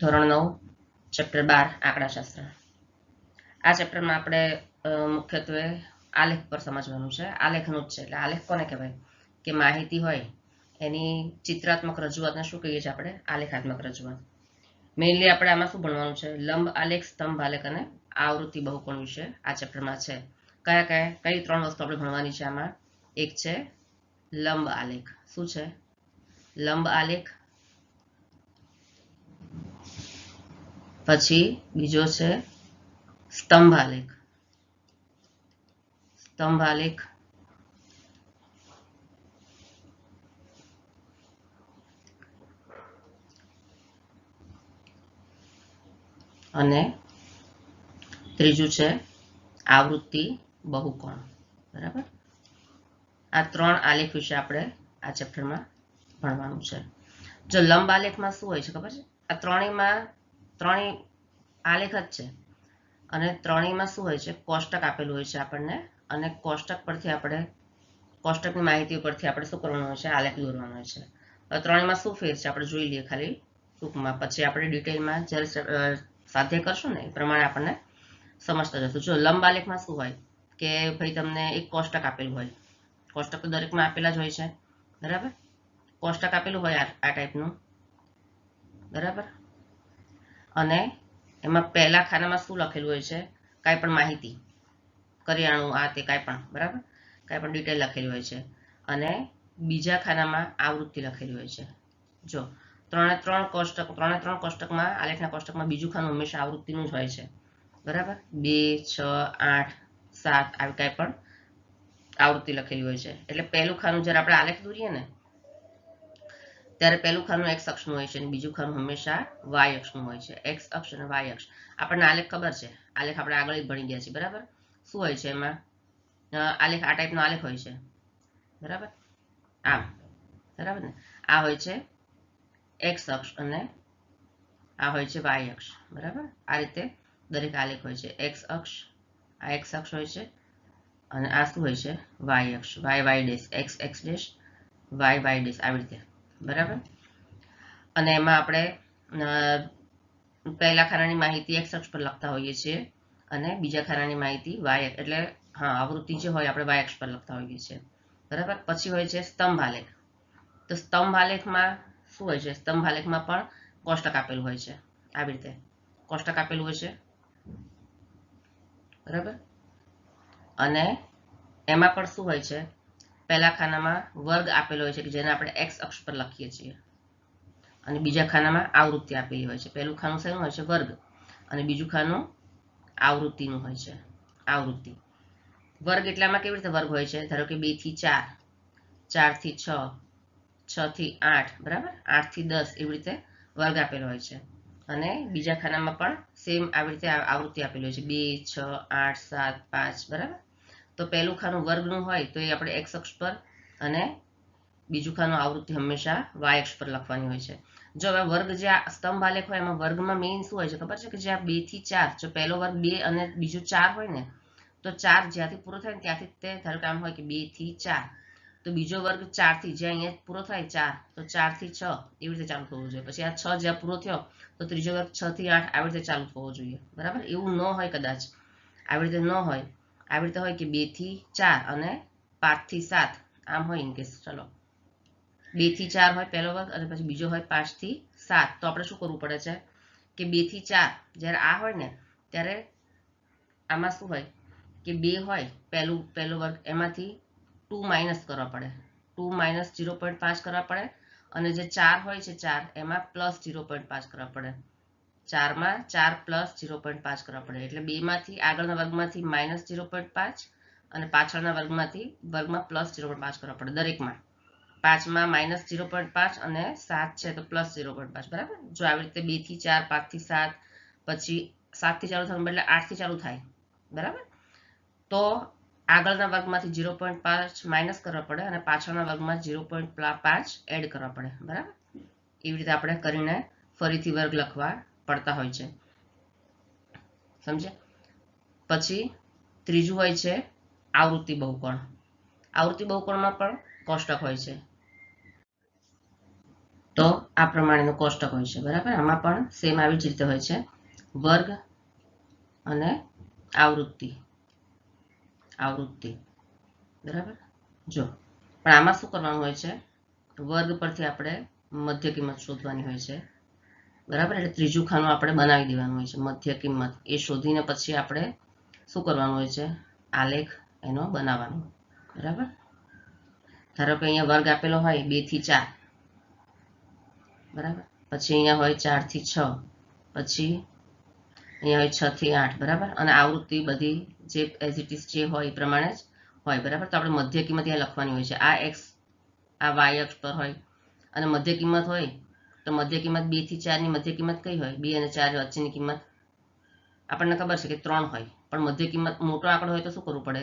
ધોરણ 9 ચેપ્ટર 12 આંકડાશાસ્ત્ર. આ ચેપ્ટરમાં આપણે મુખ્યત્વે આલેખ પર સમજવાનું છે. આલેખનું જ છે. એટલે આલેખ કોને કહેવાય કે માહિતી હોય એની ચિત્રાત્મક રજૂઆતને શું કહીએ છીએ આપણે? આલેખાત્મક રજૂઆત. મેઇનલી આપણે આમાં શું ભણવાનું છે? લંબ આલેખ, સ્તંભ આલેખ અને આવૃત્તિ બહુકોણ વિશે આ ચેપ્ટરમાં છે. કઈ 3 વસ્તુ આપણે ભણવાની છે આમાં? એક છે લંબ આલેખ. શું છે? લંબ આલેખ. પછી બીજો છે સ્તંભ આલેખ. સ્તંભ આલેખ. અને ત્રીજું છે આવૃત્તિ બહુકોણ. બરાબર? આ 3 આલેખ વિશે આપણે આ ચેપ્ટરમાં ભણવાનું છે. જો લંબ આલેખમાં શું હોય છે ખબર છે? આ ત્રણેય આલેખ જ છે અને ત્રણેયમાં શું હોય છે? કોષ્ટક આપેલું હોય છે આપણને અને કોષ્ટક પરથી આપણે કોષ્ટકની માહિતી પરથી આપણે શું કરવાનું હોય છે? આલેખ દોરવાનો હોય છે. હવે ત્રણેયમાં શું ફેર છે આપણે જોઈ લઈએ ખાલી ટૂંકમાં, પછી આપણે ડિટેલમાં જ્યારે સ્વાધ્યાય કરશું ને એ પ્રમાણે આપણને સમજતા જશું. જો લંબ આલેખમાં શું હોય કે ભાઈ તમને એક કોષ્ટક આપેલું હોય. કોષ્ટક તો દરેકમાં આપેલા જ હોય છે. બરાબર? કોષ્ટક આપેલું હોય આ ટાઈપનું. બરાબર? અને એમાં પહેલા ખાનામાં શું લખેલું હોય છે? કાંઈ પણ માહિતી, કરિયાણું, આ તે કાંઈ પણ. બરાબર? કાંઈ પણ ડિટેલ લખેલી હોય છે. અને બીજા ખાનામાં આવૃત્તિ લખેલી હોય છે. જો ત્રણે ત્રણ કોષ્ટકમાં, આલેખના કોષ્ટકમાં બીજું ખાનું હંમેશા આવૃત્તિનું જ હોય છે. બરાબર? 2, 6, 8, 7 આવી કાંઈ પણ આવૃત્તિ લખેલી હોય છે. એટલે પહેલું ખાનું જ્યારે આપણે આલેખ દોરીએ ને ત્યારે પહેલું ખાનું x અક્ષનું હોય છે અને બીજું ખાનું હંમેશા y અક્ષનું હોય છે. x અક્ષ અને y અક્ષ. આપણને આલેખ ખબર છે. આલેખ આપણે આગળ જ ભણી ગયા છીએ. બરાબર? શું હોય છે એમાં? આલેખ આ ટાઈપનો આલેખ હોય છે. બરાબર? આમ. બરાબર ને? આ હોય છે x અક્ષ અને આ હોય છે y અક્ષ. બરાબર? આ રીતે દરેક આલેખ હોય છે. x અક્ષ, આ x અક્ષ હોય છે અને આ શું હોય છે? y અક્ષ. y dash, x dash, y dash, આવી રીતે. બરાબર? અને એમાં આપણે પહેલા ખાનાની માહિતી x અક્ષ પર લખતા હોઈએ છીએ અને બીજા ખાનાની માહિતી y, એટલે આવૃત્તિ જે હોય આપણે y અક્ષ પર લખતા હોઈએ છીએ. બરાબર? પછી હોય છે સ્તંભ આલેખ. તો સ્તંભ આલેખમાં શું હોય છે? સ્તંભ આલેખમાં પણ કોષ્ટક આપેલું હોય છે. આવી રીતે કોષ્ટક આપેલું હોય છે. બરાબર? અને એમાં પણ શું હોય છે? પહેલા ખાનામાં વર્ગ આપેલો હોય છે કે જેને આપણે x અક્ષ પર લખીએ છીએ અને બીજા ખાનામાં આવૃત્તિ આપેલી હોય છે. પહેલું ખાનું શેનું હોય છે? વર્ગ. અને બીજું ખાનું આવૃત્તિનું હોય છે. આવૃત્તિ. વર્ગ એટલામાં કેવી રીતે વર્ગ હોય છે? ધારો કે 2 થી 4, 4 થી 6, 6 થી 8, બરાબર? 8 થી 10, એવી રીતે વર્ગ આપેલો હોય છે. અને બીજા ખાનામાં પણ સેમ આવી રીતે આવૃત્તિ આપેલી હોય છે. 2, 6, 8, 7, 5. બરાબર? તો પહેલું ખાનું વર્ગનું હોય તો એ આપણે x અક્ષ પર અને બીજું ખાનું આવૃત્તિ હંમેશા y અક્ષ પર લખવાની હોય છે. જો હવે વર્ગ જે સ્તંભ આલેખ હોય એમાં વર્ગમાં મેઇન શું હોય છે ખબર છે? કે જે 2 થી 4, જો પહેલો વર્ગ 2 અને બીજો 4 હોય ને તો 4 જ્યાંથી પૂરો થાય ને ત્યાંથી તે ધારો કે આમ હોય કે 2 થી 4, તો બીજો વર્ગ 4 થી, જે અહીંયા પૂરો થાય 4, તો 4 થી 6 એવી રીતે ચાલુ થવું જોઈએ. પછી આ 6 જ્યાં પૂરો થયો તો ત્રીજો વર્ગ 6 થી 8 આવી રીતે ચાલુ થવો જોઈએ. બરાબર? એવું ન હોય કદાચ, આવી રીતે ન હોય. આવી રીતે હોય કે 2 થી 4 અને 5 થી 7 આમ હોય. ઇન કેસ ચલો 2 થી 4 હોય પહેલો વર્ગ અને પછી બીજો હોય 5 થી 7, તો આપણે શું કરવું પડે છે કે 2 થી 4 જ્યારે આ હોય ને ત્યારે આમાં શું હોય કે 2 હોય પહેલો વર્ગ, એમાંથી 2 માઇનસ કરવા પડે. 2 માઇનસ 0.5 કરવા પડે અને જે 4 હોય છે 4 એમાં પ્લસ 0.5 કરવા પડે. 4માં 4 પ્લસ 0.5 કરવા પડે. એટલે 2 માંથી આગળના વર્ગમાંથી માઇનસ 0.5 અને પાછળના વર્ગમાં પ્લસ 0.5 કરવા પડે દરેકમાં. 5માં માઇનસ 0.5 અને 7 છે તો પ્લસ 0.5. બરાબર? જો આવી રીતે 2 થી 4, 5 થી 7, પછી 7 થી ચાલુ થવાનું બદલે 8 થી ચાલુ થાય. બરાબર? તો આગળના વર્ગમાંથી 0.5 માઇનસ કરવા પડે અને પાછળના વર્ગમાં 0.5 એડ કરવા પડે. બરાબર? એવી રીતે આપણે કરીને ફરીથી વર્ગ લખવા પડતા હોય છે. સમજ્યા? પછી ત્રીજું હોય છે આવૃત્તિ બહુકોણ. આવૃત્તિ બહુકોણમાં પણ કોષ્ટક હોય છે. તો આ પ્રમાણેનું કોષ્ટક હોય છે બરાબર. આમાં પણ સેમ આવી જ રીતે હોય છે, વર્ગ અને આવૃત્તિ બરાબર. જો પણ આમાં શું કરવાનું હોય છે, વર્ગ પરથી આપણે મધ્ય કિંમત શોધવાની હોય છે બરાબર. એટલે ત્રીજું ખાનું આપણે બનાવી દેવાનું હોય છે, મધ્ય કિંમત એ શોધીને પછી આપણે શું કરવાનું હોય છે, આલેખ એનો બનાવવાનો બરાબર. ધારો કે અહીંયા વર્ગ આપેલો હોય 2 થી 4 બરાબર, પછી અહીંયા હોય 4 થી 6, પછી અહીંયા હોય 6 થી 8 બરાબર. અને આવૃત્તિ બધી જે એઝ ઇટ ઇઝ જે હોય એ પ્રમાણે જ હોય બરાબર. તો આપણે મધ્ય કિંમત અહીંયા લખવાની હોય છે, આ એક્સ આ વાય અક્ષ પર હોય, અને મધ્ય કિંમત હોય તો મધ્ય કિંમત 2 થી 4 ની મધ્ય કિંમત કઈ હોય, 2 અને 4 વચ્ચેની કિંમત આપણને ખબર છે કે 3 હોય, પણ મધ્ય કિંમત મોટો આંકડો હોય તો શું કરવું પડે,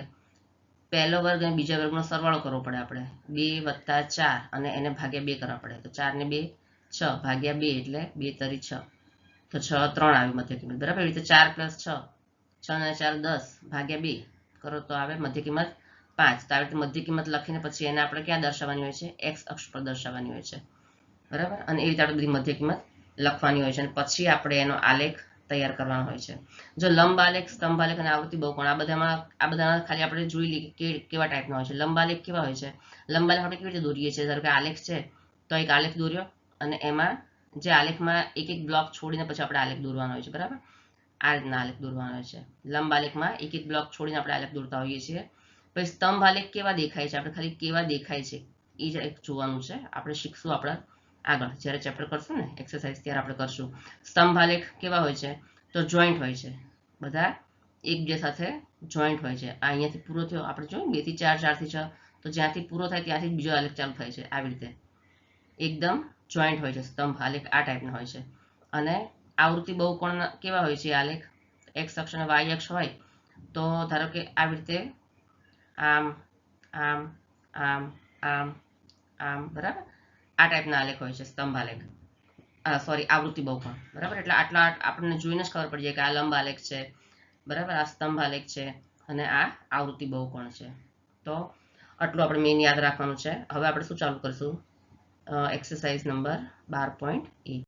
પહેલો વર્ગ અને બીજા વર્ગનો સરવાળો કરવો પડે આપણે, 2 + 4 અને એને ભાગ્યા 2 કરવા પડે. તો 4 ને 2 6 ભાગ્યા 2 એટલે 2 તરી 6, તો 6 3 આવી મધ્ય કિંમત બરાબર. એ રીતે 4 + 6 6 ને 4 10 ભાગ્યા 2 કરો તો આવે મધ્ય કિંમત 5. તો આવી રીતે મધ્ય કિંમત લખીને પછી એને આપણે ક્યાં દર્શાવવાની હોય છે, એક્સ અક્ષ પર દર્શાવવાની હોય છે બરાબર. અને એ રીતે આપણે બધી મધ્ય કિંમત લખવાની હોય છે, અને પછી આપણે એનો આલેખ તૈયાર કરવાનો હોય છે. જો લંબ આલેખ, સ્તંભ આલેખ અને આવૃત્તિ બહુકોણ આ બધામાં ખાલી આપણે જોઈ લઈએ કે કેવા ટાઈપના હોય છે. લંબ આલેખ કેવા હોય છે, લંબ આલેખ આપણે કેવી રીતે દોરીએ છીએ, ધારો કે આલેખ છે તો એક આલેખ દોર્યો, અને એમાં જે આલેખમાં એક એક બ્લોક છોડીને પછી આપણે આલેખ દોરવાનો હોય છે બરાબર. આ રીતના આલેખ દોરવાનો હોય છે. લંબ આલેખમાં એક એક બ્લોક છોડીને આપણે આલેખ દોરતા હોઈએ છીએ. પછી સ્તંભ આલેખ કેવા દેખાય છે, આપણે ખાલી કેવા દેખાય છે એ જ એક જોવાનું છે. આપણે શીખશું આપણા આગળ જ્યારે ચેપ્ટર કરશું ને એક્સરસાઇઝ ત્યારે આપણે કરશું. સ્તંભ આલેખ કેવા હોય છે, તો જોઈન્ટ હોય છે, બધા એકબીજા સાથે જોઈન્ટ હોય છે. આ અહીંયાથી પૂરો થયો આપણે જોયું 2 થી 4 4 થી 6, તો જ્યાંથી પૂરો થાય ત્યાંથી બીજો આલેખ ચાલુ થાય છે. આવી રીતે એકદમ જોઈન્ટ હોય છે સ્તંભ આલેખ, આ ટાઈપનો હોય છે. અને આવૃત્તિ બહુકોણ કેવા હોય છે આલેખ, એક્સ અક્ષ અને વાય અક્ષ હોય, તો ધારો કે આવી રીતે આમ આમ આમ આમ આમ બરાબર. આ ટાઈપના આલેખ હોય છે સ્તંભ આલેખ, સોરી આવૃત્તિ બહુકોણ બરાબર. એટલે આટલા આપણને જોઈને જ ખબર પડી જાય કે આ લંબ આલેખ છે બરાબર, આ સ્તંભ આલેખ છે અને આ આવૃત્તિ બહુકોણ છે. તો આટલું આપણે મેઇન યાદ રાખવાનું છે. હવે આપણે શું ચાલુ કરીશું, એક્સરસાઇઝ નંબર 12.1.